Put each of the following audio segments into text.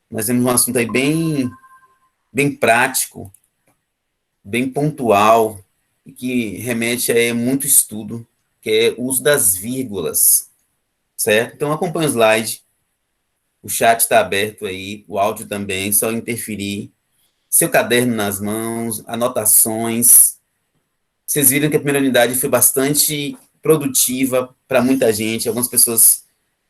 Nós temos um assunto aí bem prático, bem pontual, e que remete a muito estudo, que é o uso das vírgulas, certo? Então, acompanhe o slide, o chat está aberto aí, o áudio também, só interferir. Seu caderno nas mãos, anotações. Vocês viram que a primeira unidade foi bastante produtiva para muita gente, algumas pessoas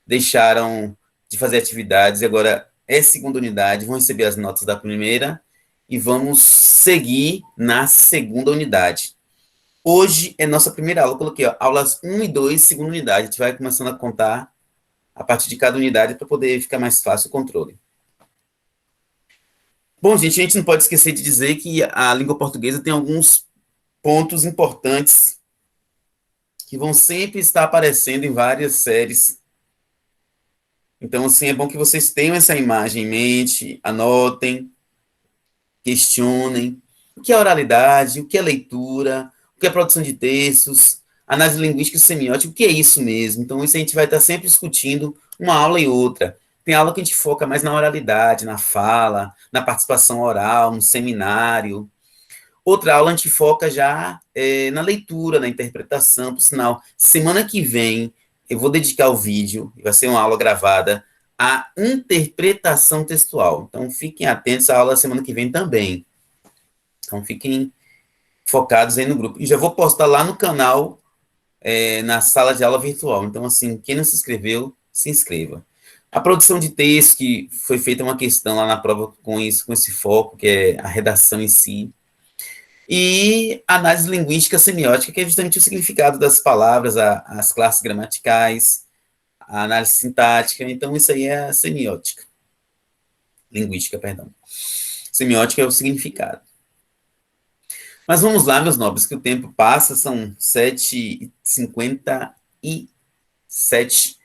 deixaram de fazer atividades, e agora é segunda unidade, vão receber as notas da primeira, e vamos seguir na segunda unidade. Hoje é nossa primeira aula, eu coloquei ó, aulas 1 e 2, segunda unidade, a gente vai começando a contar a partir de cada unidade para poder ficar mais fácil o controle. Bom, gente, a gente não pode esquecer de dizer que a língua portuguesa tem alguns pontos importantes que vão sempre estar aparecendo em várias séries. Então, assim, é bom que vocês tenham essa imagem em mente, anotem, questionem o que é oralidade, o que é leitura, o que é produção de textos, análise linguística e semiótica, o que é isso mesmo. Então, isso a gente vai estar sempre discutindo uma aula e outra. Tem aula que a gente foca mais na oralidade, na fala, na participação oral, no seminário. Outra aula a gente foca já na leitura, na interpretação, por sinal. Semana que vem eu vou dedicar o vídeo, vai ser uma aula gravada, à interpretação textual. Então fiquem atentos à aula semana que vem também. Então fiquem focados aí no grupo. E já vou postar lá no canal, na sala de aula virtual. Então, assim, quem não se inscreveu, se inscreva. A produção de texto, que foi feita uma questão lá na prova com isso, com esse foco, que é a redação em si. E análise linguística semiótica, que é justamente o significado das palavras, as classes gramaticais, a análise sintática. Então, isso aí é a semiótica. Linguística, perdão. Semiótica é o significado. Mas vamos lá, meus nobres, que o tempo passa, são 7h57.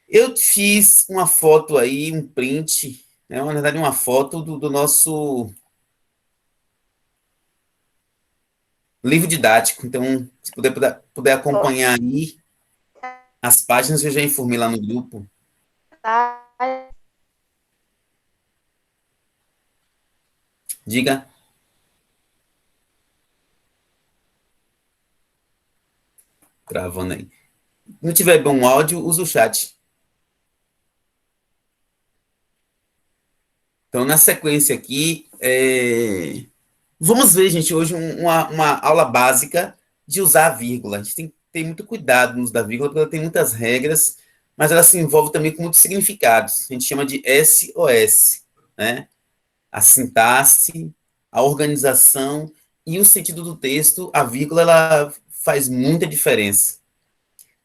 Eu fiz uma foto aí, um print, né, na verdade, uma foto do nosso livro didático. Então, se puder acompanhar aí, as páginas eu já informei lá no grupo. Diga. Travando aí. Se não tiver bom áudio, usa o chat. Então, na sequência aqui, vamos ver, gente, hoje uma aula básica de usar a vírgula. A gente tem que ter muito cuidado no uso da vírgula, porque ela tem muitas regras, mas ela se envolve também com muitos significados. A gente chama de SOS, né? A sintaxe, a organização e o sentido do texto, a vírgula, ela faz muita diferença.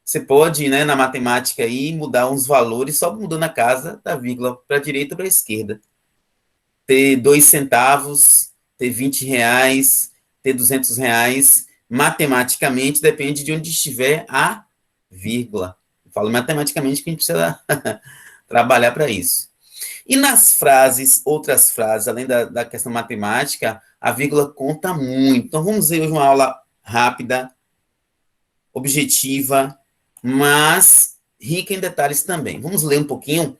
Você pode, né, na matemática aí, mudar uns valores só mudando a casa da vírgula para a direita ou para a esquerda. Ter 2 centavos, ter R$ 20, ter R$ 200, matematicamente depende de onde estiver a vírgula. Eu falo matematicamente que a gente precisa trabalhar para isso. E nas frases, outras frases, além da questão matemática, a vírgula conta muito. Então vamos ver hoje uma aula rápida, objetiva, mas rica em detalhes também. Vamos ler um pouquinho.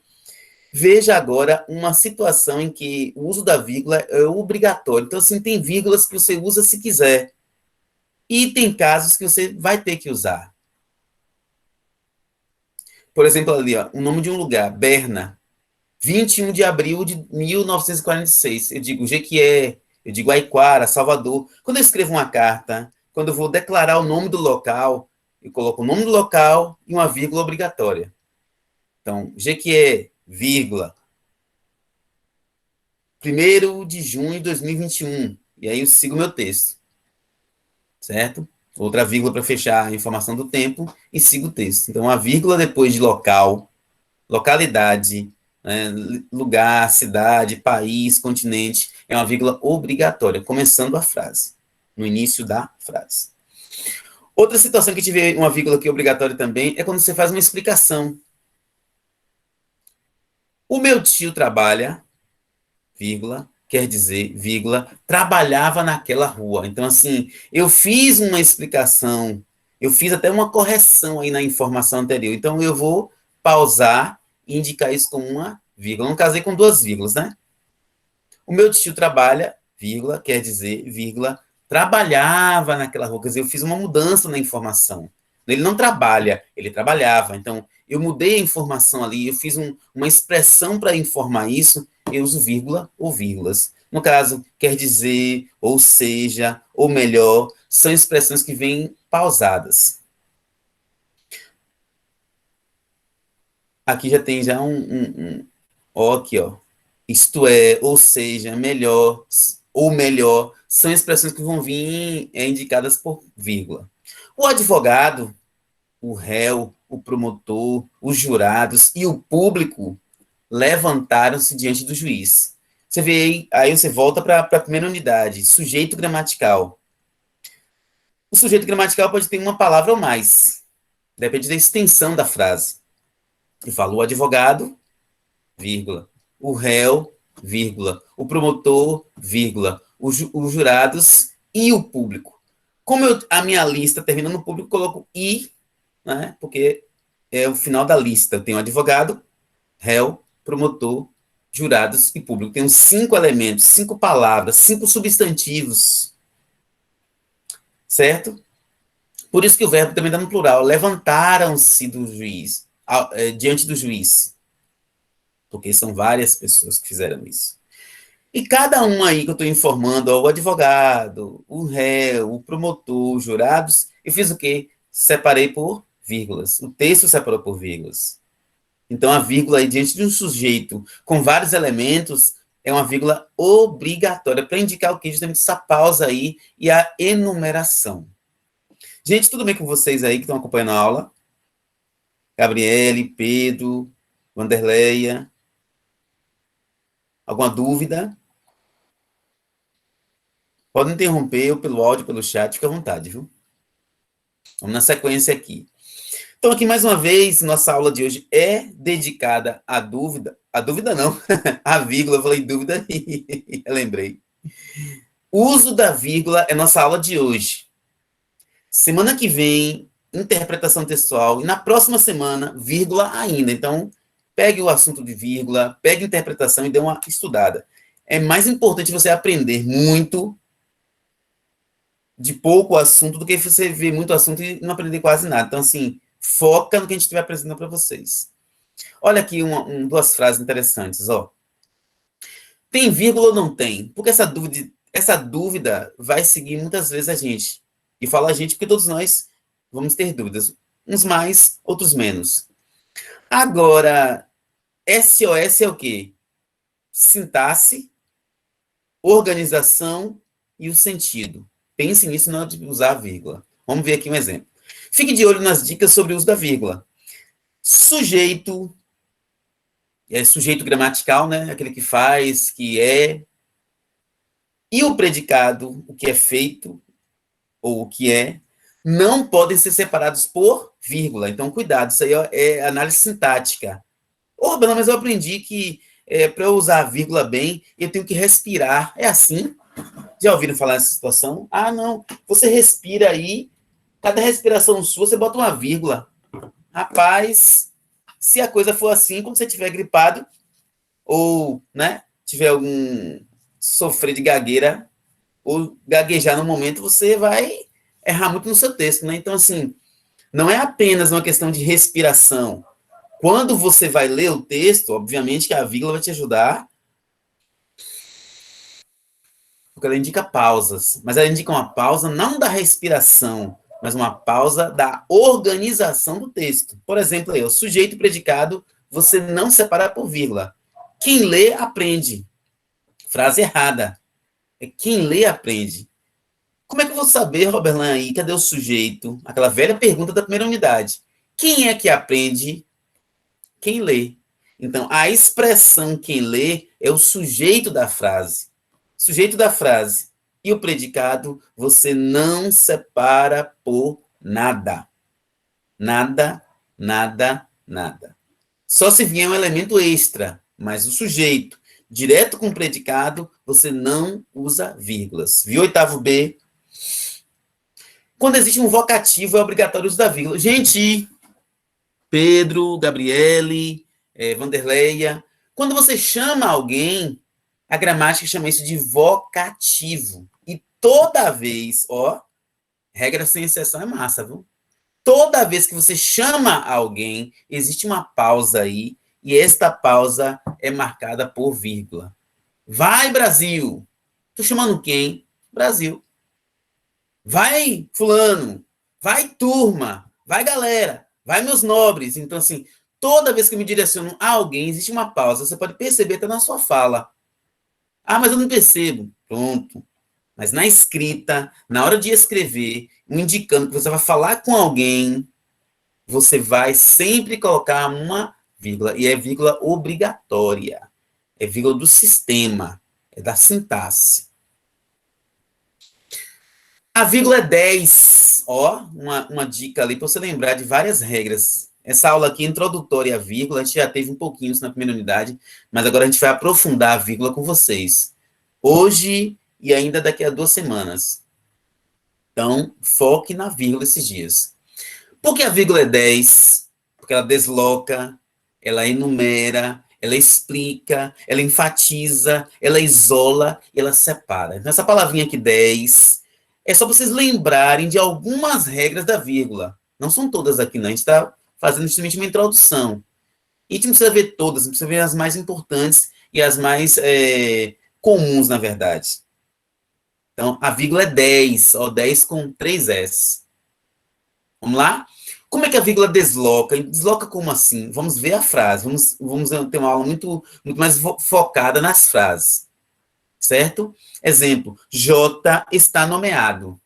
Veja agora uma situação em que o uso da vírgula é obrigatório. Então, assim, tem vírgulas que você usa se quiser. E tem casos que você vai ter que usar. Por exemplo, ali, ó, o nome de um lugar, Berna, 21 de abril de 1946. Eu digo Jequié, eu digo Aiquara, Salvador. Quando eu escrevo uma carta, quando eu vou declarar o nome do local, eu coloco o nome do local e uma vírgula obrigatória. Então, Jequié, vírgula, 1º de junho de 2021. E aí eu sigo meu texto, certo? Outra vírgula para fechar a informação do tempo e sigo o texto. Então, a vírgula depois de local, localidade, né, lugar, cidade, país, continente, é uma vírgula obrigatória, começando a frase, no início da frase. Outra situação que tiver uma vírgula aqui obrigatória também é quando você faz uma explicação. O meu tio trabalha, vírgula, quer dizer, vírgula, trabalhava naquela rua. Então, assim, eu fiz uma explicação, eu fiz até uma correção aí na informação anterior. Então, eu vou pausar e indicar isso como uma vírgula. Eu não casei com duas vírgulas, né? O meu tio trabalha, vírgula, quer dizer, vírgula, trabalhava naquela rua. Quer dizer, eu fiz uma mudança na informação. Ele não trabalha, ele trabalhava. Então, eu mudei a informação ali, eu fiz uma expressão para informar isso, eu uso vírgula ou vírgulas. No caso, quer dizer, ou seja, ou melhor, são expressões que vêm pausadas. Aqui já tem já ó, aqui, ó. Isto é, ou seja, melhor, ou melhor, são expressões que vão vir indicadas por vírgula. O advogado, o réu, o promotor, os jurados e o público levantaram-se diante do juiz. Você vê aí você volta para a primeira unidade, sujeito gramatical. O sujeito gramatical pode ter uma palavra ou mais, depende da extensão da frase. Eu falo o advogado, vírgula, o réu, vírgula, o promotor, vírgula, os jurados e o público. Como a minha lista termina no público, eu coloco i, né, porque é o final da lista. Eu tenho advogado, réu, promotor, jurados e público. Tenho 5 elementos, 5 palavras, 5 substantivos, certo? Por isso que o verbo também dá no plural. Levantaram-se do juiz, diante do juiz. Porque são várias pessoas que fizeram isso. E cada um aí que eu estou informando, ó, o advogado, o réu, o promotor, os jurados, eu fiz o quê? Separei por vírgulas. O texto separou por vírgulas. Então, a vírgula aí diante de um sujeito com vários elementos é uma vírgula obrigatória para indicar o que? Justamente essa pausa aí e a enumeração. Gente, tudo bem com vocês aí que estão acompanhando a aula? Gabriele, Pedro, Wanderleia. Alguma dúvida? Pode interromper ou pelo áudio, pelo chat, fica à vontade, viu? Vamos na sequência aqui. Então, aqui mais uma vez, nossa aula de hoje é dedicada à dúvida. A dúvida não, a vírgula, eu falei dúvida e eu lembrei. O uso da vírgula é nossa aula de hoje. Semana que vem, interpretação textual, e na próxima semana, vírgula ainda. Então, pegue o assunto de vírgula, pegue a interpretação e dê uma estudada. É mais importante você aprender muito de pouco assunto do que você ver muito assunto e não aprender quase nada. Então, assim, foca no que a gente estiver apresentando para vocês. Olha aqui duas frases interessantes, ó. Tem vírgula ou não tem? Porque essa dúvida vai seguir muitas vezes a gente. E falo a gente porque todos nós vamos ter dúvidas. Uns mais, outros menos. Agora, SOS é o quê? Sintaxe, organização e o sentido. Pense nisso na hora de usar a vírgula. Vamos ver aqui um exemplo. Fique de olho nas dicas sobre o uso da vírgula. Sujeito, sujeito gramatical, né? Aquele que faz, que é. E o predicado, o que é feito, ou o que é, não podem ser separados por vírgula. Então, cuidado, isso aí é análise sintática. Bela, mas eu aprendi que para eu usar a vírgula bem, eu tenho que respirar. É assim? Já ouviram falar nessa situação? Ah, não. Você respira aí, cada respiração sua, você bota uma vírgula. Rapaz, se a coisa for assim, quando você estiver gripado, ou, né, tiver algum sofrer de gagueira, ou gaguejar no momento, você vai errar muito no seu texto, né? Então, assim, não é apenas uma questão de respiração. Quando você vai ler o texto, obviamente que a vírgula vai te ajudar, porque ela indica pausas, mas ela indica uma pausa não da respiração, mas uma pausa da organização do texto. Por exemplo, aí, o sujeito e predicado, você não separa por vírgula. Quem lê, aprende. Frase errada. É quem lê, aprende. Como é que eu vou saber, Roberlan, aí, cadê o sujeito? Aquela velha pergunta da primeira unidade. Quem é que aprende? Quem lê. Então, a expressão quem lê é o sujeito da frase. Sujeito da frase e o predicado, você não separa por nada. Nada, nada, nada. Só se vier um elemento extra, mas o sujeito, direto com o predicado, você não usa vírgulas. Viu, oitavo B? Quando existe um vocativo, é obrigatório o uso da vírgula. Gente, Pedro, Gabriele, Vanderleia. Quando você chama alguém, a gramática chama isso de vocativo. E toda vez, ó, regra sem exceção é massa, viu? Toda vez que você chama alguém, existe uma pausa aí, e esta pausa é marcada por vírgula. Vai, Brasil! Tô chamando quem? Brasil. Vai, fulano! Vai, turma! Vai, galera! Vai, meus nobres! Então, assim, toda vez que eu me direciono a alguém, existe uma pausa. Você pode perceber até na sua fala. Ah, mas eu não percebo. Pronto. Mas na escrita, na hora de escrever, indicando que você vai falar com alguém, você vai sempre colocar uma vírgula, e é vírgula obrigatória. É vírgula do sistema, é da sintaxe. A vírgula é 10, ó, uma dica ali para você lembrar de várias regras. Essa aula aqui, introdutória à vírgula, a gente já teve um pouquinho isso na primeira unidade, mas agora a gente vai aprofundar a vírgula com vocês. Hoje e ainda daqui a 2 semanas. Então, foque na vírgula esses dias. Por que a vírgula é 10? Porque ela desloca, ela enumera, ela explica, ela enfatiza, ela isola e ela separa. Então, essa palavrinha aqui, 10, é só para vocês lembrarem de algumas regras da vírgula. Não são todas aqui, não. A gente está fazendo justamente uma introdução. E a gente não precisa ver todas, a gente precisa ver as mais importantes e as mais comuns, na verdade. Então, a vírgula é 10, ó, 10 com 3 S. Vamos lá? Como é que a vírgula desloca? Desloca como assim? Vamos ver a frase. Vamos ter uma aula muito mais focada nas frases. Certo? Exemplo. J está nomeado.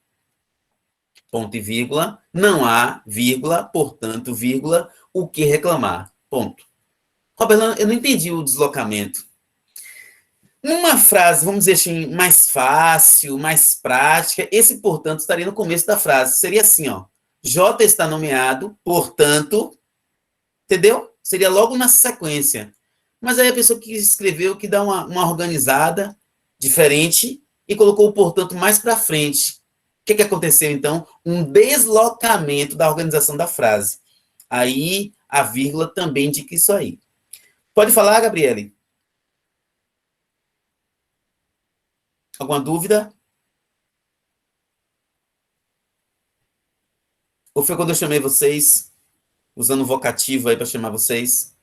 Ponto e vírgula. Não há vírgula, portanto, vírgula, o que reclamar. Ponto. Robert, eu não entendi o deslocamento. Numa frase, vamos dizer assim, mais fácil, mais prática, esse, portanto, estaria no começo da frase. Seria assim, ó. J está nomeado, portanto, entendeu? Seria logo na sequência. Mas aí a pessoa que escreveu que dá uma organizada diferente e colocou o portanto mais para frente. O que aconteceu, então? Um deslocamento da organização da frase. Aí a vírgula também indica isso aí. Pode falar, Gabriele? Alguma dúvida? Ou foi quando eu chamei vocês, usando o vocativo aí para chamar vocês?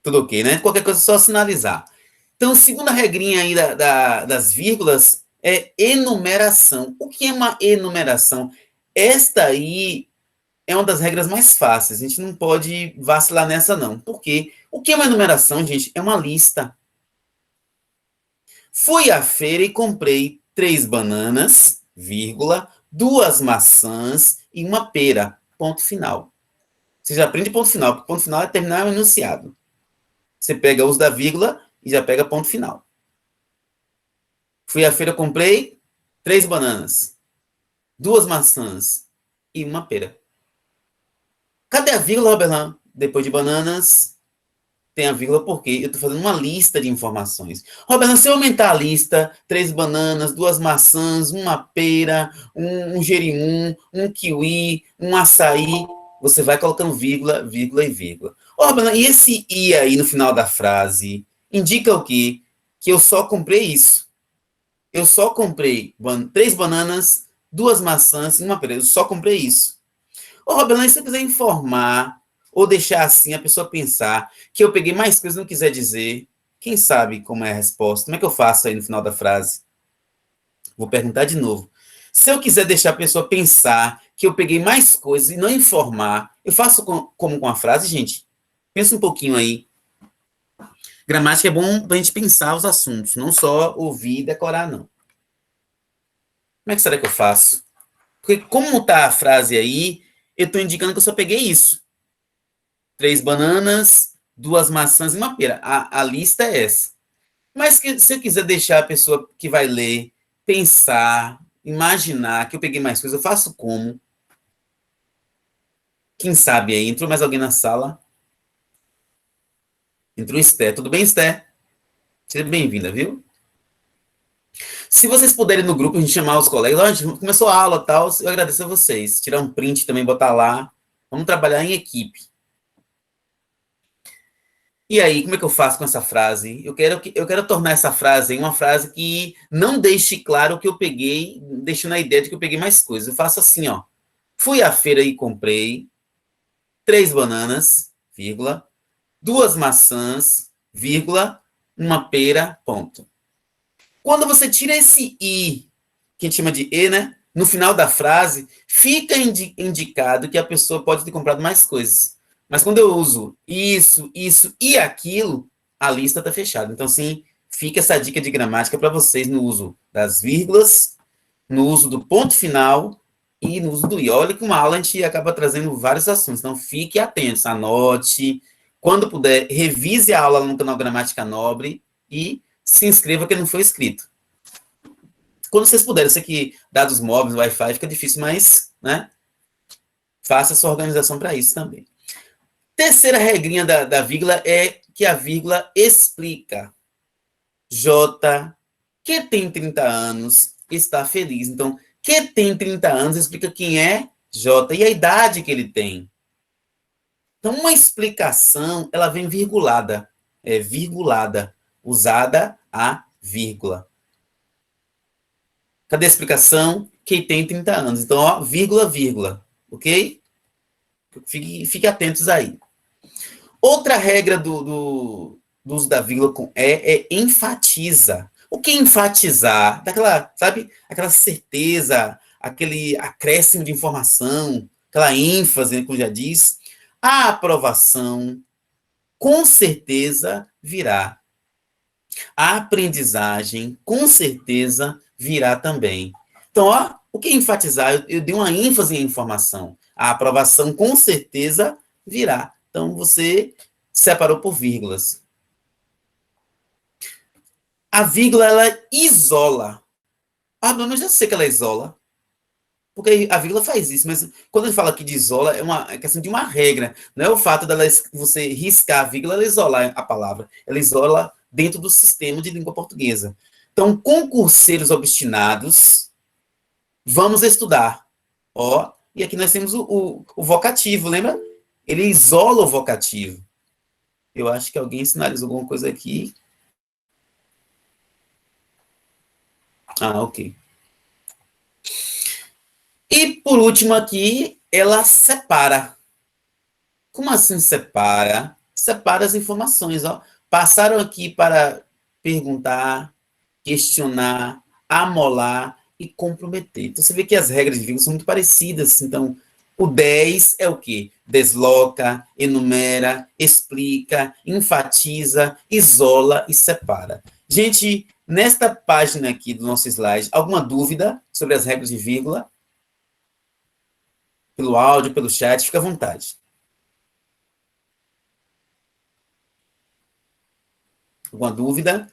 Tudo ok, né? Qualquer coisa é só sinalizar. Então, segunda regrinha aí das vírgulas é enumeração. O que é uma enumeração? Esta aí é uma das regras mais fáceis. A gente não pode vacilar nessa, não. Por quê? O que é uma enumeração, gente? É uma lista. Fui à feira e comprei 3 bananas, vírgula, 2 maçãs e uma pera. Ponto final. Você já aprende ponto final, porque ponto final é terminar o enunciado. Você pega o uso da vírgula e já pega ponto final. Fui à feira, comprei 3 bananas, 2 maçãs e uma pera. Cadê a vírgula, Roberlan? Depois de bananas, tem a vírgula porque eu estou fazendo uma lista de informações. Roberlan, se eu aumentar a lista, 3 bananas, 2 maçãs, uma pera, um gerimum, um kiwi, um açaí, você vai colocando vírgula, vírgula e vírgula. Roberlan, e esse i aí no final da frase indica o quê? Que eu só comprei isso. Eu só comprei 3 bananas, 2 maçãs e uma pera. Eu só comprei isso. Ô, Roberlan, se você quiser informar ou deixar assim a pessoa pensar que eu peguei mais coisas e não quiser dizer, quem sabe como é a resposta? Como é que eu faço aí no final da frase? Vou perguntar de novo. Se eu quiser deixar a pessoa pensar que eu peguei mais coisas e não informar, eu faço como com a frase, gente? Pensa um pouquinho aí. Gramática é bom para a gente pensar os assuntos, não só ouvir e decorar, não. Como é que será que eu faço? Porque como está a frase aí, eu estou indicando que eu só peguei isso. 3 bananas, 2 maçãs e uma pera. A lista é essa. Mas se eu quiser deixar a pessoa que vai ler pensar, imaginar que eu peguei mais coisas, eu faço como? Quem sabe aí? Entrou mais alguém na sala? Entrou Esté. Tudo bem, Esté? Seja bem-vinda, viu? Se vocês puderem no grupo, a gente chamar os colegas, ó, a gente começou a aula e tal, eu agradeço a vocês. Tirar um print também, botar lá. Vamos trabalhar em equipe. E aí, como é que eu faço com essa frase? Eu quero tornar essa frase uma frase que não deixe claro que eu peguei, deixando a ideia de que eu peguei mais coisas. Eu faço assim, ó. Fui à feira e comprei 3 bananas, vírgula, 2 maçãs, vírgula, uma pera, ponto. Quando você tira esse i, que a gente chama de e, né? No final da frase, fica indicado que a pessoa pode ter comprado mais coisas. Mas quando eu uso isso e aquilo, a lista está fechada. Então, sim, fica essa dica de gramática para vocês no uso das vírgulas, no uso do ponto final e no uso do i. Olha que uma aula a gente acaba trazendo vários assuntos. Então, fique atento, anote. Quando puder, revise a aula no canal Gramática Nobre e se inscreva que não foi escrito. Quando vocês puderem, eu sei que dados móveis, Wi-Fi, fica difícil, mas, né, faça a sua organização para isso também. Terceira regrinha da vírgula é que a vírgula explica. J, que tem 30 anos, está feliz. Então, que tem 30 anos explica quem é J e a idade que ele tem. Então, uma explicação, ela vem virgulada. É virgulada, usada a vírgula. Cadê a explicação? Quem tem 30 anos. Então, ó, vírgula, vírgula. Ok? Fique atentos aí. Outra regra do uso da vírgula com é enfatiza. O que é enfatizar? Daquela, sabe? Aquela certeza, aquele acréscimo de informação, aquela ênfase, né, como já diz. A aprovação, com certeza, virá. A aprendizagem, com certeza, virá também. Então, ó, o que é enfatizar? Eu dei uma ênfase em informação. A aprovação, com certeza, virá. Então, você separou por vírgulas. A vírgula, ela isola. Ah, não, eu já sei que ela isola. Porque a vírgula faz isso, mas quando ele fala aqui de isola, é uma questão de uma regra. Não é o fato dela você riscar a vírgula, ela isolar a palavra. Ela isola dentro do sistema de língua portuguesa. Então, concurseiros obstinados, vamos estudar. Ó, e aqui nós temos o vocativo, lembra? Ele isola o vocativo. Eu acho que alguém sinalizou alguma coisa aqui. Ah, ok. E, por último, aqui, ela separa. Como assim separa? Separa as informações. Ó. Passaram aqui para perguntar, questionar, amolar e comprometer. Então, você vê que as regras de vírgula são muito parecidas. Então, o 10 é o quê? Desloca, enumera, explica, enfatiza, isola e separa. Gente, nesta página aqui do nosso slide, alguma dúvida sobre as regras de vírgula? Pelo áudio, pelo chat, fica à vontade. Alguma dúvida?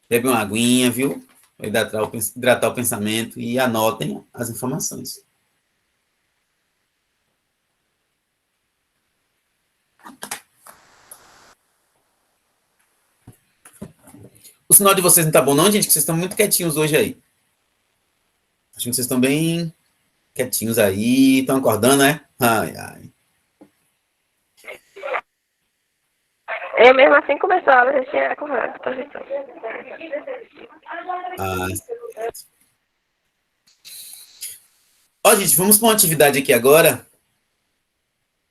Bebe uma aguinha, viu? Vai hidratar o pensamento e anotem as informações. O sinal de vocês não tá bom não, gente? Que vocês estão muito quietinhos hoje aí. Acho que vocês estão bem quietinhos aí. Estão acordando, né? Ai, ai. Eu mesmo assim começou a aula, já tinha acordado. Ah. Ó, gente, vamos para uma atividade aqui agora.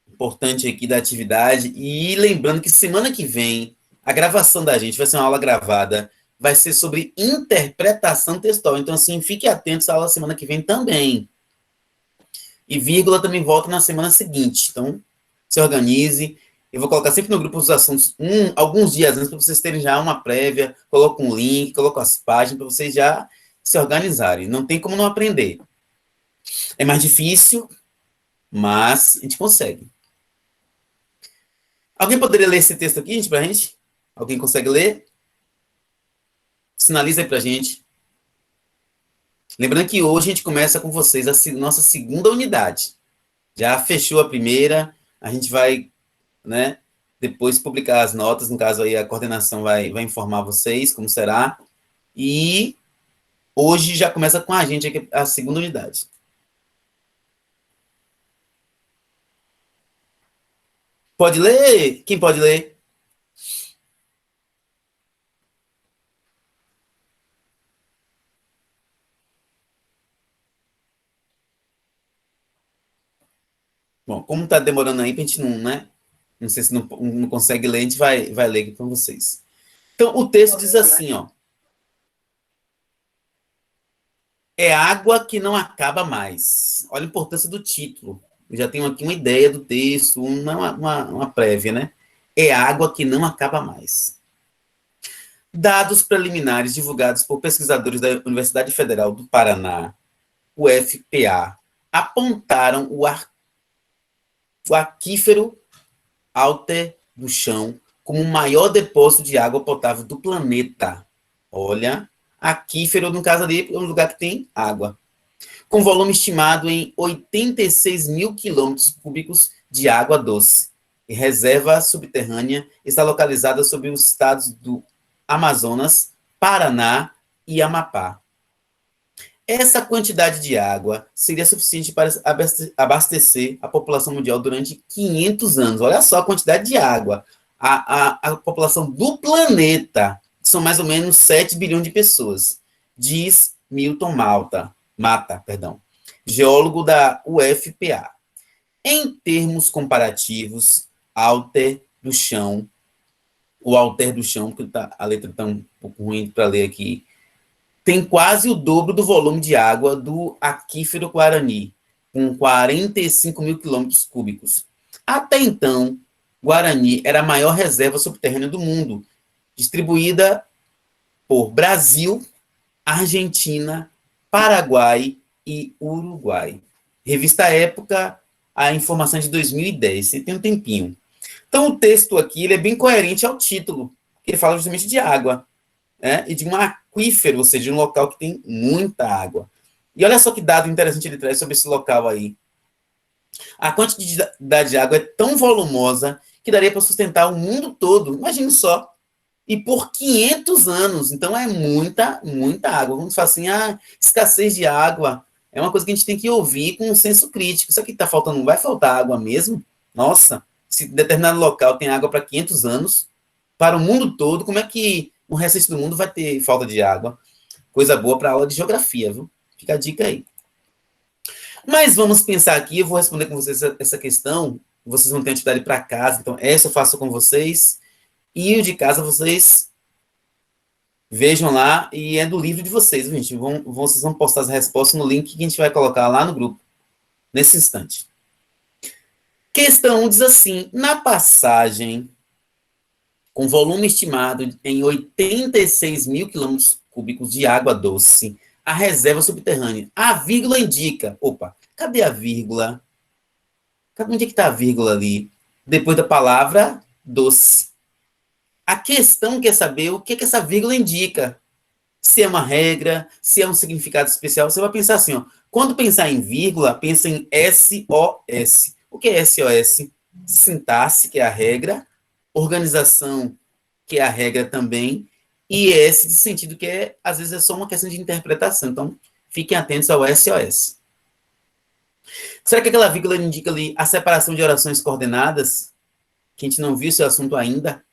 Importante aqui da atividade. E lembrando que semana que vem, a gravação da gente vai ser uma aula gravada. Vai ser sobre interpretação textual. Então, assim, fique atento à aula semana que vem também. E vírgula também volta na semana seguinte. Então, se organize. Eu vou colocar sempre no grupo os assuntos alguns dias antes, para vocês terem já uma prévia. Coloco um link, coloco as páginas, para vocês já se organizarem. Não tem como não aprender. É mais difícil, mas a gente consegue. Alguém poderia ler esse texto aqui, gente, para a gente? Alguém consegue ler? Sinaliza aí para a gente. Lembrando que hoje a gente começa com vocês a nossa segunda unidade. Já fechou a primeira, a gente vai, né, depois publicar as notas, no caso aí a coordenação vai informar vocês como será, e hoje já começa com a gente aqui a segunda unidade. Pode ler? Quem pode ler? Bom, como está demorando aí, a gente não, né? Não sei se não consegue ler, a gente vai ler aqui para vocês. Então, o texto diz assim, ó. É água que não acaba mais. Olha a importância do título. Eu já tenho aqui uma ideia do texto, uma prévia, né? É água que não acaba mais. Dados preliminares divulgados por pesquisadores da Universidade Federal do Paraná, UFPA, apontaram o aquífero Alter do Chão como o maior depósito de água potável do planeta. Olha, aquífero, no caso ali, é um lugar que tem água. Com volume estimado em 86 mil quilômetros cúbicos de água doce. E reserva subterrânea está localizada sobre os estados do Amazonas, Paraná e Amapá. Essa quantidade de água seria suficiente para abastecer a população mundial durante 500 anos. Olha só a quantidade de água. A população do planeta, são mais ou menos 7 bilhões de pessoas, diz Milton Mata, geólogo da UFPA. Em termos comparativos, o Alter do Chão, porque a letra está um pouco ruim para ler aqui, tem quase o dobro do volume de água do aquífero Guarani, com 45 mil quilômetros cúbicos. Até então, Guarani era a maior reserva subterrânea do mundo, distribuída por Brasil, Argentina, Paraguai e Uruguai. Revista Época, a informação é de 2010, você tem um tempinho. Então, o texto aqui ele é bem coerente ao título, que ele fala justamente de água, né? E de um aquífero, ou seja, de um local que tem muita água. E olha só que dado interessante ele traz sobre esse local aí. A quantidade de água é tão volumosa que daria para sustentar o mundo todo. Imagine só. E por 500 anos. Então é muita, muita água. Vamos falar assim, escassez de água é uma coisa que a gente tem que ouvir com um senso crítico. Isso aqui está faltando, vai faltar água mesmo? Nossa, se determinado local tem água para 500 anos, para o mundo todo, como é que o restante do mundo vai ter falta de água? Coisa boa para a aula de geografia, viu? Fica a dica aí. Mas vamos pensar aqui, eu vou responder com vocês essa questão, vocês vão ter atividade para casa, então essa eu faço com vocês, e o de casa vocês vejam lá, e é do livro de vocês, gente. Vocês vão postar as respostas no link que a gente vai colocar lá no grupo, nesse instante. Questão 1 diz assim, na passagem com volume estimado em 86 mil quilômetros cúbicos de água doce, a reserva subterrânea. A vírgula indica. Opa, cadê a vírgula? Onde é que está a vírgula ali? Depois da palavra doce. A questão quer saber o que essa vírgula indica. Se é uma regra, se é um significado especial. Você vai pensar assim, ó. Quando pensar em vírgula, pensa em SOS. O que é SOS? Sintaxe, que é a regra, organização, que é a regra também, e S de sentido, que às vezes é só uma questão de interpretação. Então, fiquem atentos ao SOS. Será que aquela vírgula indica ali a separação de orações coordenadas? Que a gente não viu esse assunto ainda?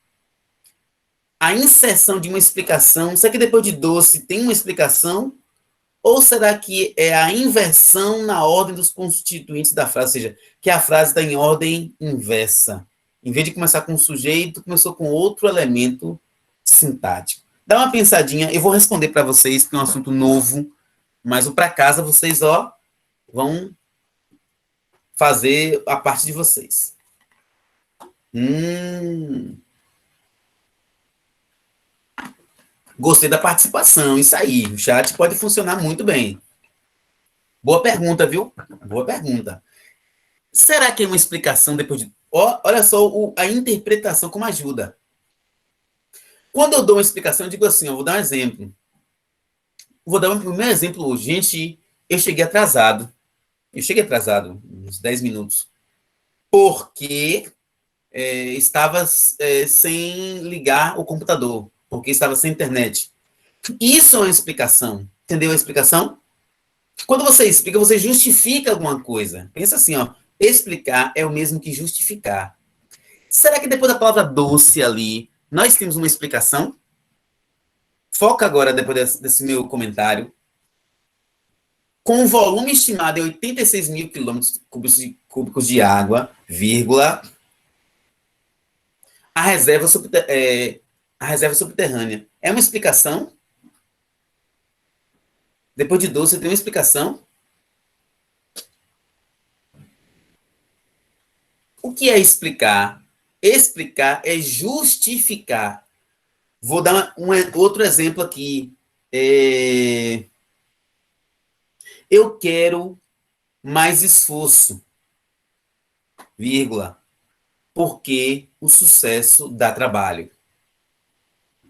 A inserção de uma explicação, será que depois de doce tem uma explicação? Ou será que é a inversão na ordem dos constituintes da frase, ou seja, que a frase está em ordem inversa? Em vez de começar com um sujeito, começou com outro elemento sintático. Dá uma pensadinha, eu vou responder para vocês, que é um assunto novo, mas o para casa vocês, vão fazer a parte de vocês. Gostei da participação, isso aí. O chat pode funcionar muito bem. Boa pergunta, viu? Boa pergunta. Será que é uma explicação depois de... olha só a interpretação como ajuda. Quando eu dou uma explicação, eu digo assim, eu vou dar um exemplo. Vou dar o meu exemplo hoje. Gente, eu cheguei atrasado. Uns 10 minutos. Porque estava sem ligar o computador, porque estava sem internet. Isso é uma explicação. Entendeu a explicação? Quando você explica, você justifica alguma coisa. Pensa assim, ó, explicar é o mesmo que justificar. Será que depois da palavra doce ali, nós temos uma explicação? Foca agora, depois desse meu comentário. Com um volume estimado em 86 mil quilômetros cúbicos de água, vírgula, a reserva, a reserva subterrânea. É uma explicação? Depois de doce, tem uma explicação? O que é explicar? Explicar é justificar. Vou dar outro exemplo aqui. Eu quero mais esforço, vírgula, porque o sucesso dá trabalho.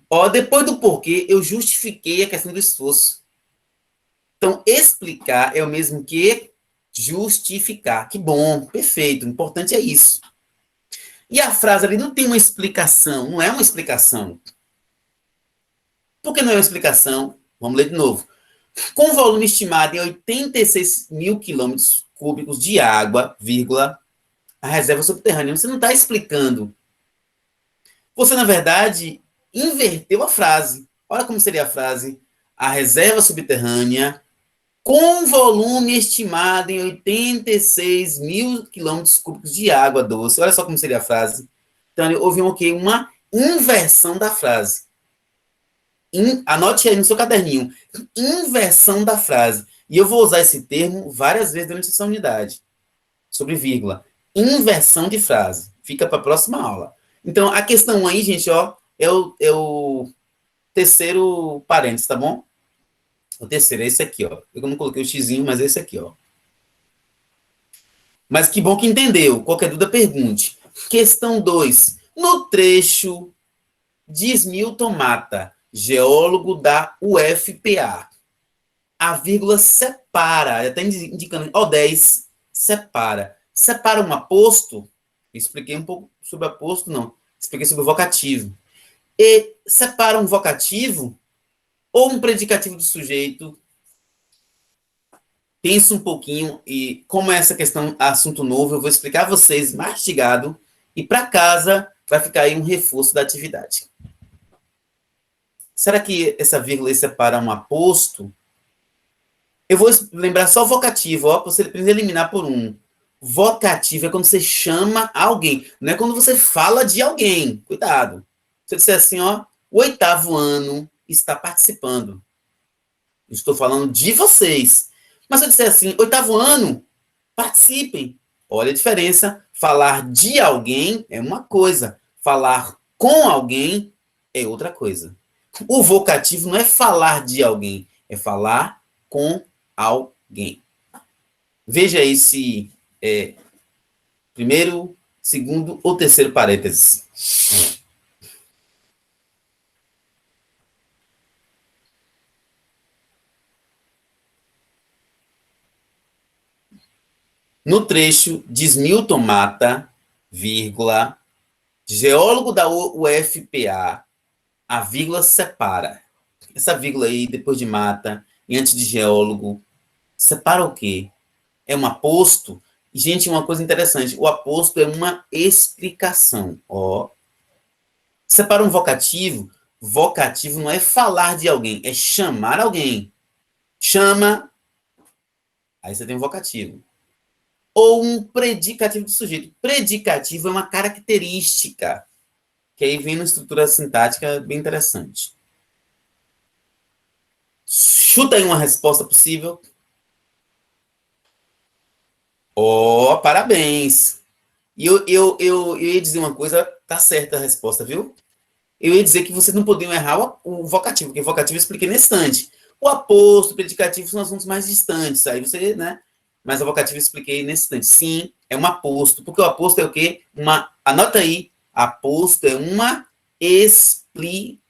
Ó, depois do porquê, eu justifiquei a questão do esforço. Então, explicar é o mesmo que justificar. Que bom, perfeito, o importante é isso. E a frase ali não tem uma explicação, não é uma explicação. Por que não é uma explicação? Vamos ler de novo. Com volume estimado em 86 mil quilômetros cúbicos de água, vírgula, a reserva subterrânea. Você não está explicando. Você, na verdade, inverteu a frase. Olha como seria a frase. A reserva subterrânea, com volume estimado em 86 mil quilômetros cúbicos de água doce. Olha só como seria a frase. Então, houve uma inversão da frase. Anote aí no seu caderninho. Inversão da frase. E eu vou usar esse termo várias vezes durante essa unidade. Sobre vírgula. Inversão de frase. Fica para a próxima aula. Então, a questão aí, gente, ó, é o terceiro parênteses, tá bom? O terceiro é esse aqui, ó. Eu não coloquei o xizinho, mas é esse aqui, ó. Mas que bom que entendeu. Qualquer dúvida, pergunte. Questão 2. No trecho, diz Milton Mata, geólogo da UFPA. A vírgula separa, está indicando, ó, 10, separa. Separa um aposto, expliquei um pouco sobre aposto, não. Expliquei sobre o vocativo. E separa um vocativo ou um predicativo do sujeito. Pensa um pouquinho e como é essa questão, assunto novo, eu vou explicar a vocês mastigado e para casa vai ficar aí um reforço da atividade. Será que essa vírgula separa um aposto? Eu vou lembrar só o vocativo, ó, para você eliminar por um. Vocativo é quando você chama alguém, não é quando você fala de alguém. Cuidado. Se eu disser assim, ó, o 8º ano está participando. Estou falando de vocês. Mas se eu disser assim, 8º ano, participem. Olha a diferença. Falar de alguém é uma coisa. Falar com alguém é outra coisa. O vocativo não é falar de alguém, é falar com alguém. Veja aí se é primeiro, segundo ou terceiro parênteses. No trecho, diz Milton Mata, vírgula, geólogo da UFPA, a vírgula separa. Essa vírgula aí, depois de Mata, e antes de geólogo, separa o quê? É um aposto? Gente, uma coisa interessante, o aposto é uma explicação. Ó. Separa um vocativo. Vocativo não é falar de alguém, é chamar alguém. Chama, aí você tem um vocativo. Ou um predicativo do sujeito. Predicativo é uma característica, que aí vem na estrutura sintática bem interessante. Chuta aí uma resposta possível. Oh, parabéns! E eu ia dizer uma coisa, tá certa a resposta, viu? Eu ia dizer que vocês não podiam errar o vocativo, porque o vocativo eu expliquei nesse instante. O aposto, o predicativo são assuntos mais distantes, aí você, né? Mas o vocativo eu expliquei nesse instante. Sim, é um aposto, porque o aposto é o quê? Anota aí, aposto é uma explicação.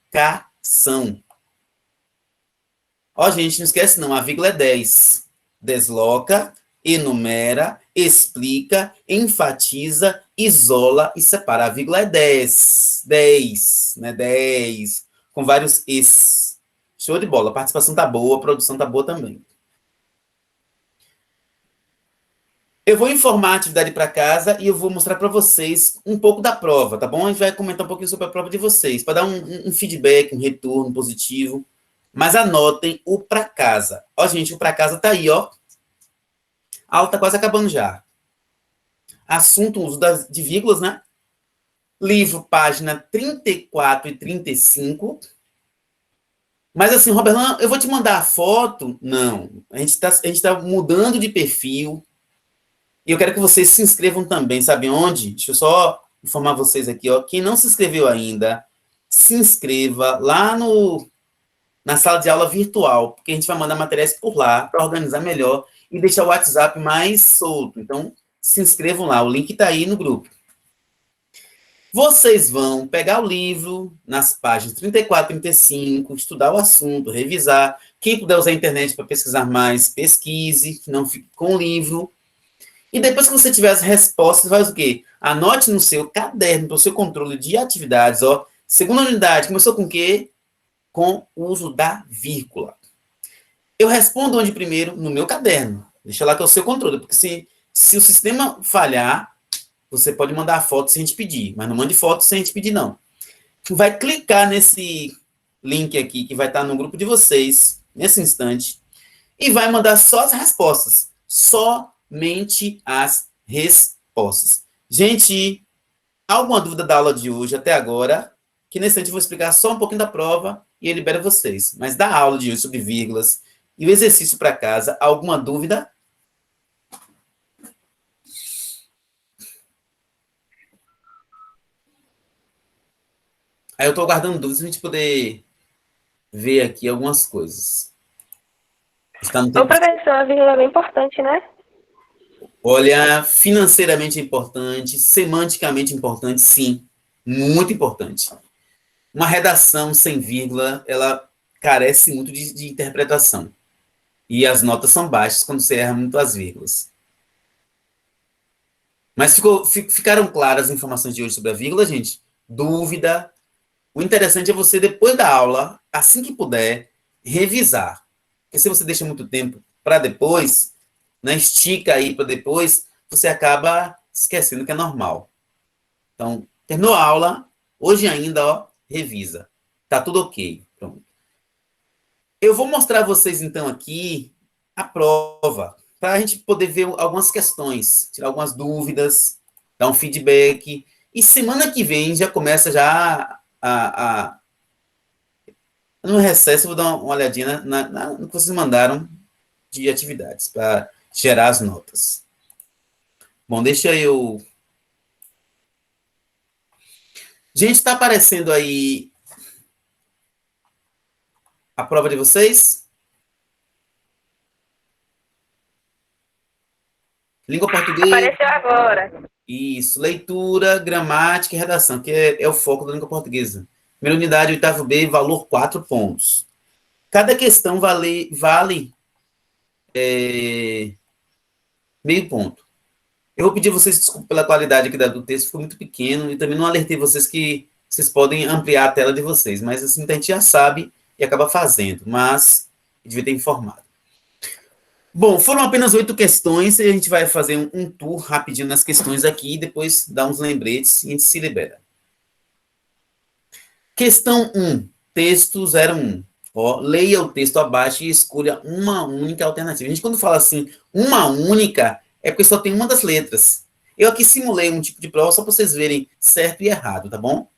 Ó, gente, não esquece não, a vírgula é 10. Desloca, enumera, explica, enfatiza, isola e separa. A vírgula é 10. 10, né? 10. Com vários es. Show de bola. A participação tá boa, a produção tá boa também. Eu vou informar a atividade para casa e eu vou mostrar para vocês um pouco da prova, tá bom? A gente vai comentar um pouquinho sobre a prova de vocês, para dar um feedback, um retorno positivo. Mas anotem o para casa. Ó, gente, o para casa tá aí, ó. A aula tá quase acabando já. Assunto, uso de vírgulas, né? Livro, página 34 e 35. Mas assim, Roberlan, eu vou te mandar a foto? Não. A gente tá mudando de perfil. E eu quero que vocês se inscrevam também, sabe onde? Deixa eu só informar vocês aqui, ó. Quem não se inscreveu ainda, se inscreva lá na sala de aula virtual, porque a gente vai mandar materiais por lá para organizar melhor e deixar o WhatsApp mais solto. Então, se inscrevam lá, o link está aí no grupo. Vocês vão pegar o livro nas páginas 34 e 35, estudar o assunto, revisar. Quem puder usar a internet para pesquisar mais, pesquise, não fique com o livro. E depois que você tiver as respostas, faz o quê? Anote no seu caderno, no seu controle de atividades, ó. Segunda unidade, começou com o quê? Com o uso da vírgula. Eu respondo onde primeiro? No meu caderno. Deixa lá que é o seu controle, porque se o sistema falhar, você pode mandar a foto sem a gente pedir, mas não mande foto sem a gente pedir, não. Vai clicar nesse link aqui, que vai estar no grupo de vocês, nesse instante, e vai mandar só as respostas. Somente as respostas. Gente, alguma dúvida da aula de hoje até agora? Que nesse instante eu vou explicar só um pouquinho da prova e eu libero vocês. Mas da aula de hoje sobre vírgulas e o exercício para casa, alguma dúvida? Aí eu estou aguardando dúvidas para a gente poder ver aqui algumas coisas. Está no tempo... Ô, professor, a vírgula é bem importante, né? Olha, financeiramente importante, semanticamente importante, sim. Muito importante. Uma redação sem vírgula, ela carece muito de interpretação. E as notas são baixas quando você erra muito as vírgulas. Mas ficaram claras as informações de hoje sobre a vírgula, gente? Dúvida? O interessante é você, depois da aula, assim que puder, revisar. Porque se você deixa muito tempo para depois, né, estica aí para depois, você acaba esquecendo que é normal. Então, terminou a aula, hoje ainda, ó, revisa. Tá tudo ok. Pronto. Eu vou mostrar a vocês, então, aqui a prova, para a gente poder ver algumas questões, tirar algumas dúvidas, dar um feedback. E semana que vem já começa já no recesso, eu vou dar uma olhadinha no que vocês mandaram de atividades, para gerar as notas. Bom, deixa eu... Gente, está aparecendo aí a prova de vocês? Língua portuguesa. Apareceu agora. Isso, leitura, gramática e redação, que é o foco da língua portuguesa. Primeira unidade, oitavo B, valor 4 pontos. Cada questão vale meio ponto. Eu vou pedir a vocês desculpa pela qualidade aqui do texto, ficou muito pequeno, e também não alertei vocês que vocês podem ampliar a tela de vocês, mas assim, a gente já sabe e acaba fazendo, mas eu devia ter informado. Bom, foram apenas 8 questões, e a gente vai fazer um tour rapidinho nas questões aqui, e depois dar uns lembretes e a gente se libera. Questão 1, texto 01. Ó, leia o texto abaixo e escolha uma única alternativa. A gente, quando fala assim, uma única, é porque só tem uma das letras. Eu aqui simulei um tipo de prova só para vocês verem certo e errado, tá bom?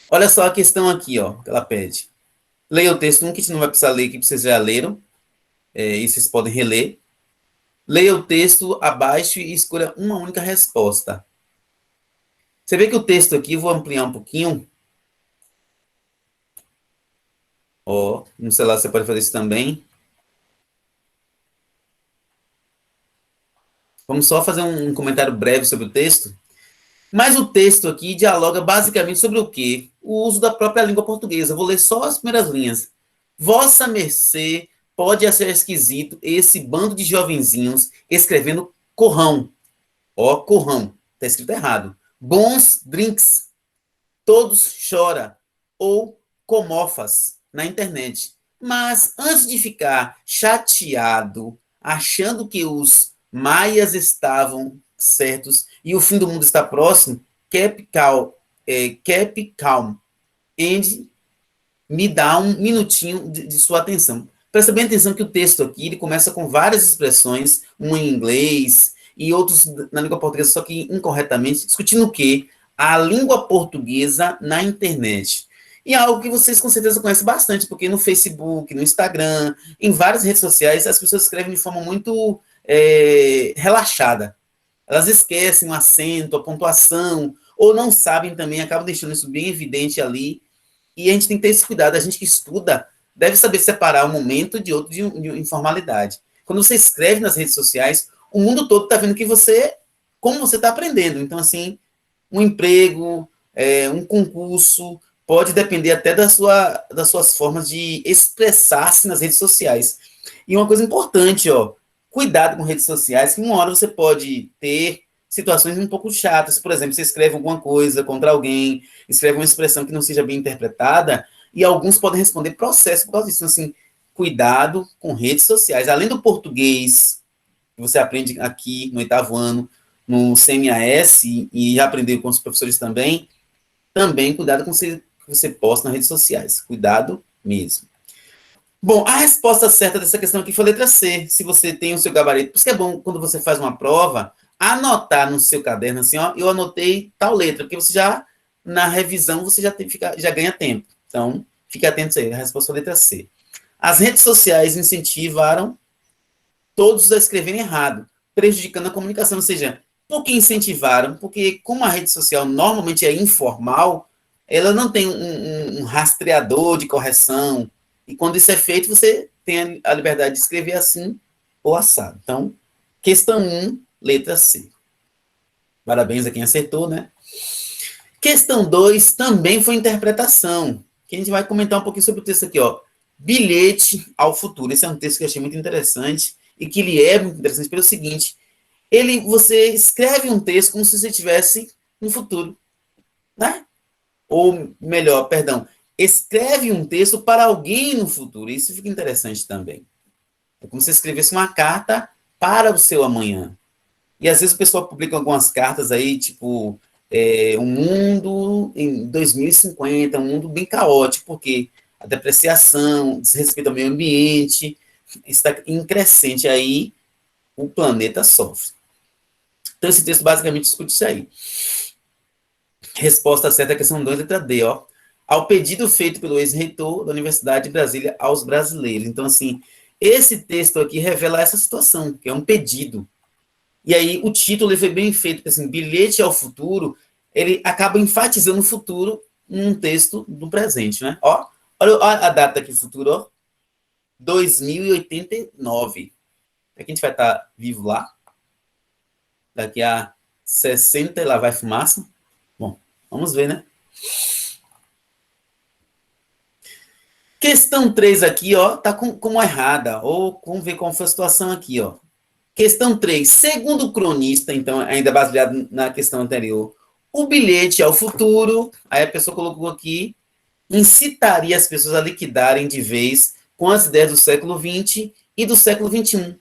Olha só a questão aqui, ó, que ela pede. Leia o texto 1, que a gente não vai precisar ler, que vocês já leram. E vocês podem reler. Leia o texto abaixo e escolha uma única resposta. Você vê que o texto aqui, eu vou ampliar um pouquinho. Ó, no celular você pode fazer isso também. Vamos só fazer um comentário breve sobre o texto. Mas o texto aqui dialoga basicamente sobre o quê? O uso da própria língua portuguesa. Eu vou ler só as primeiras linhas. Vossa mercê pode achar esquisito esse bando de jovenzinhos escrevendo corrão. Ó, corrão. Tá escrito errado. Bons drinks. Todos chora. Ou comofas na internet. Mas antes de ficar chateado, achando que os maias estavam certos e o fim do mundo está próximo, keep calm and me dá um minutinho de sua atenção. Presta bem atenção que o texto aqui ele começa com várias expressões, um em inglês e outros na língua portuguesa, só que incorretamente, discutindo o quê? A língua portuguesa na internet. E é algo que vocês com certeza conhecem bastante, porque no Facebook, no Instagram, em várias redes sociais, as pessoas escrevem de forma muito relaxada. Elas esquecem o acento, a pontuação, ou não sabem também, acabam deixando isso bem evidente ali. E a gente tem que ter esse cuidado. A gente que estuda deve saber separar um momento de outro de informalidade. Quando você escreve nas redes sociais, o mundo todo está vendo que como você está aprendendo. Então, assim, um emprego, um concurso, pode depender até das suas formas de expressar-se nas redes sociais. E uma coisa importante, cuidado com redes sociais, que uma hora você pode ter situações um pouco chatas. Por exemplo, você escreve alguma coisa contra alguém, escreve uma expressão que não seja bem interpretada, e alguns podem responder processo por causa disso. Então, assim, cuidado com redes sociais. Além do português, que você aprende aqui no 8º ano, no CMAS, e já aprendeu com os professores também cuidado com o que você posta nas redes sociais. Cuidado mesmo. Bom, a resposta certa dessa questão aqui foi a letra C, se você tem o seu gabarito. Por isso que é bom, quando você faz uma prova, anotar no seu caderno assim, eu anotei tal letra, porque você já, na revisão, você já ganha tempo. Então, fique atento aí, a resposta foi a letra C. As redes sociais incentivaram todos a escreverem errado, prejudicando a comunicação, ou seja, por que incentivaram? Porque como a rede social normalmente é informal, ela não tem um rastreador de correção, e quando isso é feito, você tem a liberdade de escrever assim ou assado. Então, questão 1, letra C. Parabéns a quem acertou, né? Questão 2 também foi interpretação, que a gente vai comentar um pouquinho sobre o texto aqui, Bilhete ao futuro. Esse é um texto que eu achei muito interessante, e que ele é muito interessante pelo seguinte, você escreve um texto como se você estivesse no futuro, né? Ou melhor, perdão, escreve um texto para alguém no futuro. Isso fica interessante também. É como se você escrevesse uma carta para o seu amanhã. E às vezes o pessoal publica algumas cartas aí, tipo, um mundo em 2050, um mundo bem caótico, porque a depreciação, desrespeito ao meio ambiente, está em crescente aí, o planeta sofre. Então, esse texto basicamente discute isso aí. Resposta certa à questão 2, letra D, Ao pedido feito pelo ex-reitor da Universidade de Brasília aos brasileiros. Então, assim, esse texto aqui revela essa situação, que é um pedido. E aí, o título foi bem feito, porque, assim, Bilhete ao Futuro, ele acaba enfatizando o futuro num texto do presente, né? Olha a data aqui, futuro, 2089. É que a gente vai estar vivo lá. Daqui a 60 lá vai fumaça. Bom, vamos ver, né? Questão 3 aqui, tá como errada, ou vamos ver como foi a situação aqui, Questão 3, segundo o cronista, então, ainda baseado na questão anterior, o bilhete ao futuro, aí a pessoa colocou aqui, incitaria as pessoas a liquidarem de vez com as ideias do século XX e do século XXI.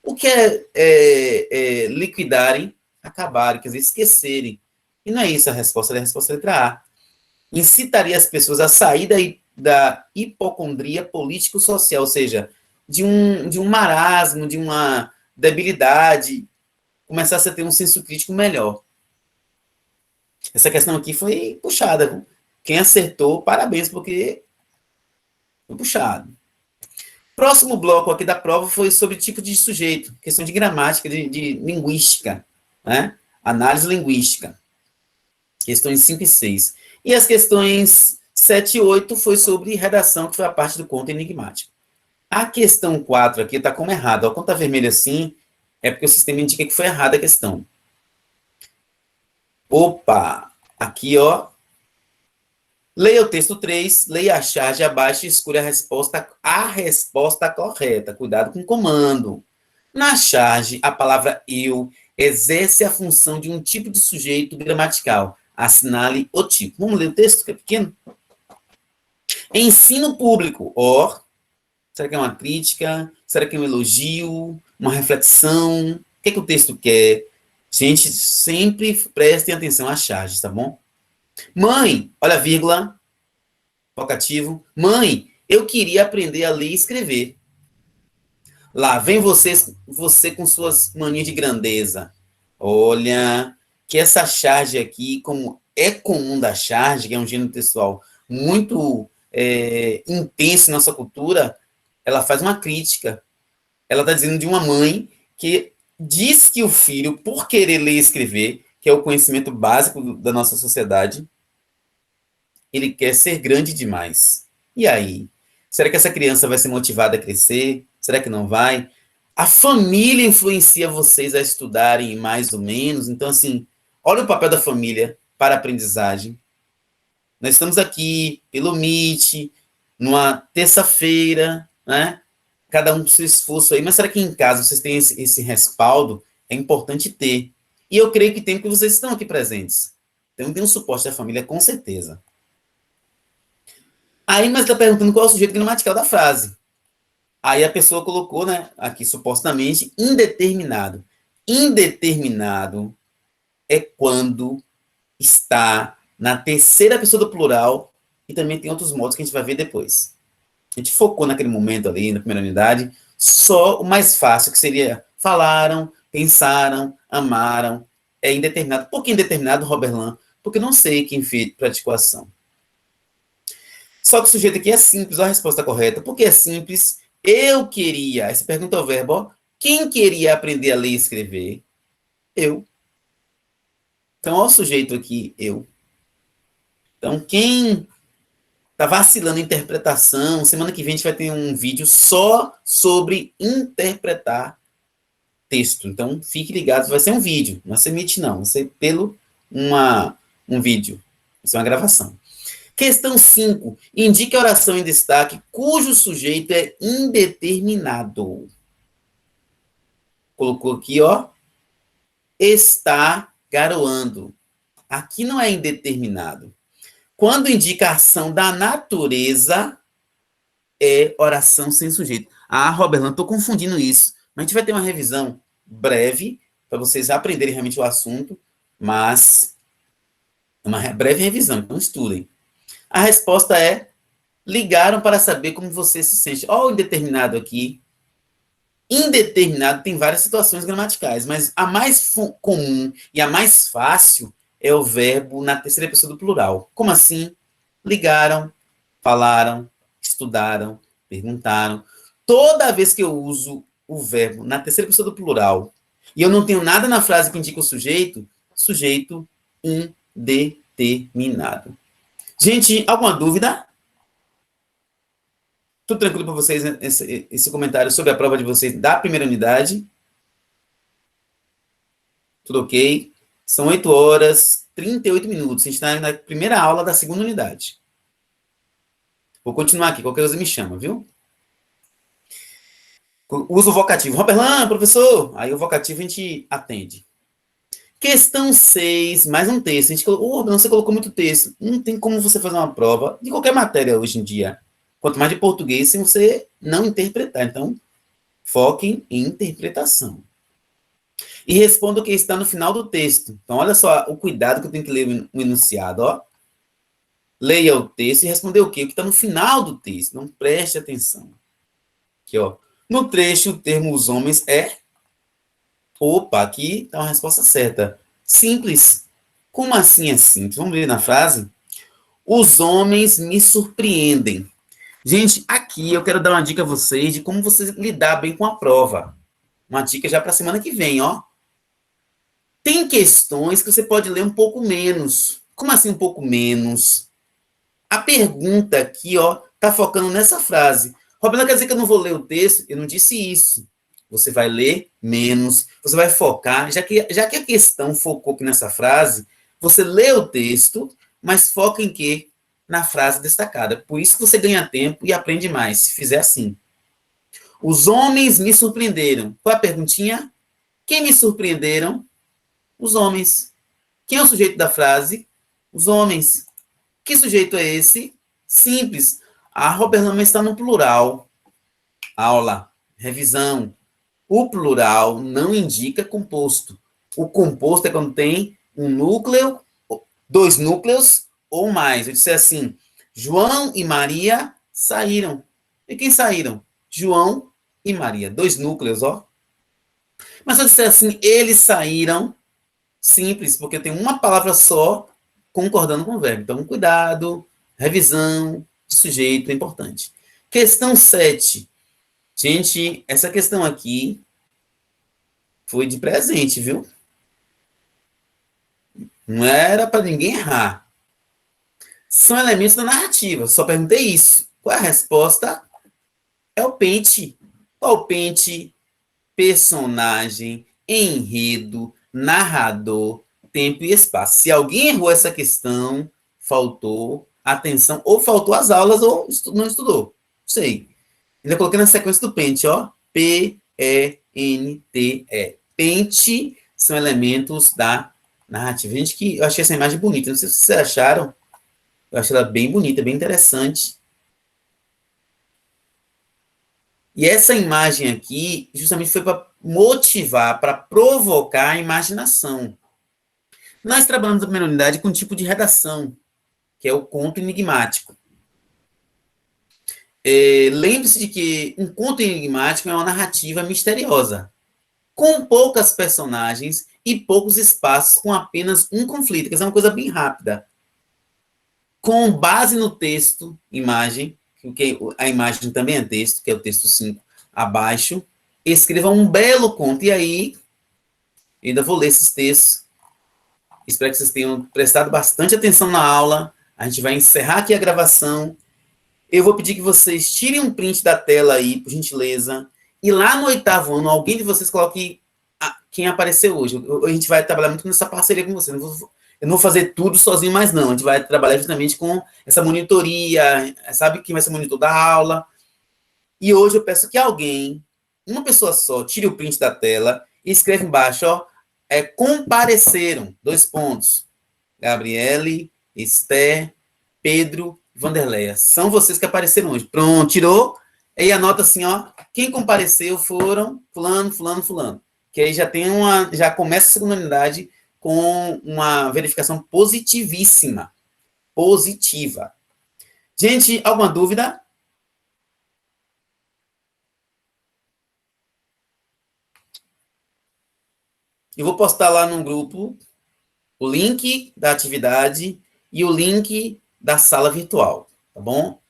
O que é liquidarem? Acabarem, quer dizer, esquecerem. E não é isso a resposta é a letra A. Incitaria as pessoas a sair da hipocondria político-social, ou seja, de um marasmo, de uma debilidade, começasse a ter um senso crítico melhor. Essa questão aqui foi puxada. Viu? Quem acertou, parabéns, porque foi puxado. Próximo bloco aqui da prova foi sobre tipo de sujeito, questão de gramática, de linguística, né? Análise linguística. Questões 5 e 6. E as questões 7 e 8 foi sobre redação, que foi a parte do conto enigmático. A questão 4 aqui está como errada. Quando está vermelho assim, é porque o sistema indica que foi errada a questão. Opa! Aqui, Leia o texto 3, leia a charge abaixo e escolha a resposta correta. Cuidado com o comando. Na charge, a palavra eu exerce a função de um tipo de sujeito gramatical. Assinale o tipo. Vamos ler o texto, que é pequeno? Ensino público. Será que é uma crítica? Será que é um elogio? Uma reflexão? O que é que o texto quer? Gente, sempre prestem atenção às charges, tá bom? Mãe, olha a vírgula, vocativo. Mãe, eu queria aprender a ler e escrever. Lá vem você com suas manias de grandeza. Olha, que essa charge aqui, como é comum da charge, que é um gênero textual muito intenso em nossa cultura, ela faz uma crítica. Ela está dizendo de uma mãe que diz que o filho, por querer ler e escrever, que é o conhecimento básico da nossa sociedade, ele quer ser grande demais. E aí? Será que essa criança vai ser motivada a crescer? Será que não vai? A família influencia vocês a estudarem mais ou menos? Então, assim, olha o papel da família para a aprendizagem. Nós estamos aqui pelo Meet, numa terça-feira, né? Cada um com seu esforço aí, mas será que em casa vocês têm esse respaldo? É importante ter. E eu creio que tem, porque vocês estão aqui presentes. Então, tem um suporte da família, com certeza. Aí, mas está perguntando qual é o sujeito gramatical da frase. Aí a pessoa colocou, né, aqui supostamente, indeterminado. Indeterminado é quando está na terceira pessoa do plural e também tem outros modos que a gente vai ver depois. A gente focou naquele momento ali, na primeira unidade, só o mais fácil, que seria falaram, pensaram, amaram. É indeterminado. Por que indeterminado, Roberlan? Porque não sei quem praticou a ação. Só que o sujeito aqui é simples, olha a resposta correta. Por que é simples? Eu queria. Aí você pergunta ao verbo, ó, quem queria aprender a ler e escrever? Eu. Então, olha o sujeito aqui, eu. Então, quem tá vacilando em interpretação, semana que vem a gente vai ter um vídeo só sobre interpretar texto. Então, fique ligado, vai ser um vídeo, não vai ser Meet não, vai ser um vídeo, vai ser uma gravação. Questão 5. Indique a oração em destaque cujo sujeito é indeterminado. Colocou aqui, ó. Está garoando. Aqui não é indeterminado. Quando indica a ação da natureza, é oração sem sujeito. Ah, Roberlan, estou confundindo isso. Mas a gente vai ter uma revisão breve, para vocês aprenderem realmente o assunto, mas uma breve revisão, então estudem. A resposta é: ligaram para saber como você se sente. Olha o indeterminado aqui. Indeterminado tem várias situações gramaticais, mas a mais comum e a mais fácil é o verbo na terceira pessoa do plural. Como assim? Ligaram, falaram, estudaram, perguntaram. Toda vez que eu uso o verbo na terceira pessoa do plural e eu não tenho nada na frase que indica o sujeito, sujeito indeterminado. Gente, alguma dúvida? Tudo tranquilo para vocês, né? Esse comentário sobre a prova de vocês da primeira unidade? Tudo ok? São 8 horas, 38 minutos. A gente está na primeira aula da segunda unidade. Vou continuar aqui, qualquer coisa me chama, viu? Usa o vocativo. Roberlan, professor! Aí o vocativo a gente atende. Questão 6, mais um texto. A gente colocou, Roberlan, você colocou muito texto. Não tem como você fazer uma prova de qualquer matéria hoje em dia. Quanto mais de português, sem você não interpretar. Então, foquem em interpretação. E responda o que está no final do texto. Então, olha só o cuidado que eu tenho que ler o enunciado. Ó. Leia o texto e responder o quê? O que está no final do texto. Não preste atenção. Aqui, ó. No trecho, o termo os homens é... Opa, aqui está uma resposta certa. Simples. Como assim é simples? Vamos ver na frase? Os homens me surpreendem. Gente, aqui eu quero dar uma dica a vocês de como você lidar bem com a prova. Uma dica já para a semana que vem, ó. Tem questões que você pode ler um pouco menos. Como assim um pouco menos? A pergunta aqui, ó, tá focando nessa frase. Roberto, quer dizer que eu não vou ler o texto? Eu não disse isso. Você vai ler menos, você vai focar, já que a questão focou aqui nessa frase, você lê o texto, mas foca em quê? na frase destacada. Por isso que você ganha tempo e aprende mais, se fizer assim. Os homens me surpreenderam. Qual é a perguntinha? Quem me surpreenderam? Os homens. Quem é o sujeito da frase? Os homens. Que sujeito é esse? Simples. A Robert Lama está no plural. Aula. Revisão. O plural não indica composto. O composto é quando tem um núcleo, 2 núcleos ou mais. Eu disse assim, João e Maria saíram. E quem saíram? João e Maria. 2 núcleos, ó. Mas se eu disser assim, eles saíram, simples, porque eu tenho uma palavra só concordando com o verbo. Então, cuidado, revisão de sujeito é importante. Questão 7. Gente, essa questão aqui foi de presente, viu? Não era para ninguém errar. São elementos da narrativa. Só perguntei isso. Qual é a resposta? É o pente. Qual o pente? Personagem, enredo, narrador, tempo e espaço. Se alguém errou essa questão, faltou atenção, ou faltou as aulas, ou não estudou. Não sei. Ainda coloquei na sequência do pente, ó. P-E-N-T-E. Pente são elementos da narrativa. Gente, que eu achei essa imagem bonita. Não sei se vocês acharam. Eu achei ela bem bonita, bem interessante. E essa imagem aqui, justamente foi para motivar, para provocar a imaginação. Nós trabalhamos na primeira unidade com um tipo de redação, que é o conto enigmático. Lembre-se de que um conto enigmático é uma narrativa misteriosa, com poucas personagens e poucos espaços, com apenas um conflito, que é uma coisa bem rápida. Com base no texto, imagem, que a imagem também é texto, que é o texto 5 abaixo, escreva um belo conto. E aí, eu ainda vou ler esses textos. Espero que vocês tenham prestado bastante atenção na aula. A gente vai encerrar aqui a gravação. Eu vou pedir que vocês tirem um print da tela aí, por gentileza. E lá no 8º ano, alguém de vocês coloque quem apareceu hoje. A gente vai trabalhar muito nessa parceria com vocês. Eu não vou fazer tudo sozinho mais, não. A gente vai trabalhar justamente com essa monitoria, sabe quem vai ser monitor da aula. E hoje eu peço que alguém, uma pessoa só, tire o print da tela e escreva embaixo, ó, compareceram, 2 pontos. Gabriele, Esther, Pedro, Vanderleia. São vocês que apareceram hoje. Pronto, tirou. Aí anota assim, ó, quem compareceu foram fulano, fulano, fulano. Que aí já começa a segunda unidade com uma verificação positivíssima. Positiva. Gente, alguma dúvida? Eu vou postar lá no grupo o link da atividade e o link da sala virtual, tá bom?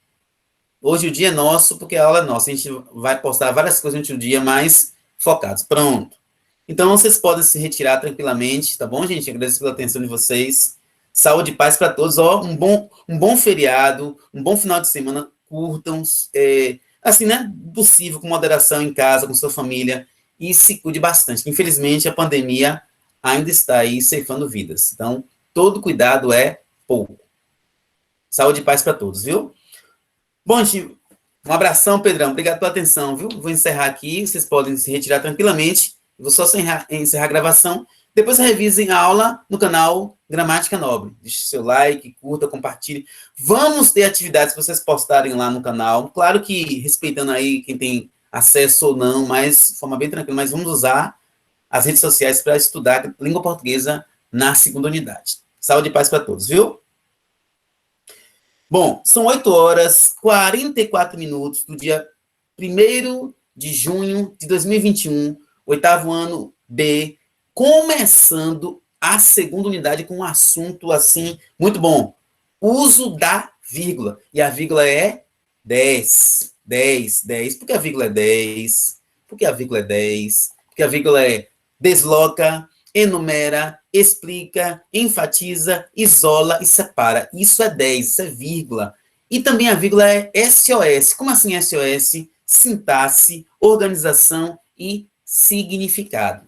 Hoje o dia é nosso, porque a aula é nossa. A gente vai postar várias coisas durante o dia, mais focados. Pronto. Então, vocês podem se retirar tranquilamente, tá bom, gente? Agradeço pela atenção de vocês. Saúde e paz para todos. Ó, um bom feriado, um bom final de semana. Curtam, assim, né? Possível, com moderação em casa, com sua família. E se cuide bastante. Infelizmente, a pandemia ainda está aí ceifando vidas. Então, todo cuidado é pouco. Saúde e paz para todos, viu? Bom, gente, um abração, Pedrão. Obrigado pela atenção, viu? Vou encerrar aqui. Vocês podem se retirar tranquilamente. Vou só encerrar a gravação. Depois revisem a aula no canal Gramática Nobre. Deixe seu like, curta, compartilhe. Vamos ter atividades para vocês postarem lá no canal. Claro que respeitando aí quem tem acesso ou não, mas de forma bem tranquila. Mas vamos usar as redes sociais para estudar língua portuguesa na segunda unidade. Saúde e paz para todos, viu? Bom, são 8h44 do dia 1º de junho de 2021, 8º ano B, começando a segunda unidade com um assunto assim, muito bom. Uso da vírgula. E a vírgula é 10. 10, 10. Por que a vírgula é 10? Por que a vírgula é 10? Porque a vírgula é desloca, enumera, explica, enfatiza, isola e separa. Isso é 10, isso é vírgula. E também a vírgula é SOS. Como assim SOS? Sintaxe, organização e significado.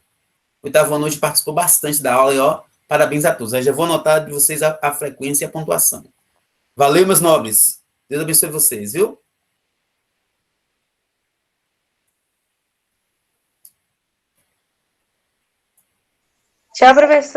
O 8º ano hoje participou bastante da aula e, ó, parabéns a todos. Eu já vou anotar de vocês a frequência e a pontuação. Valeu, meus nobres. Deus abençoe vocês, viu? Tchau, professor.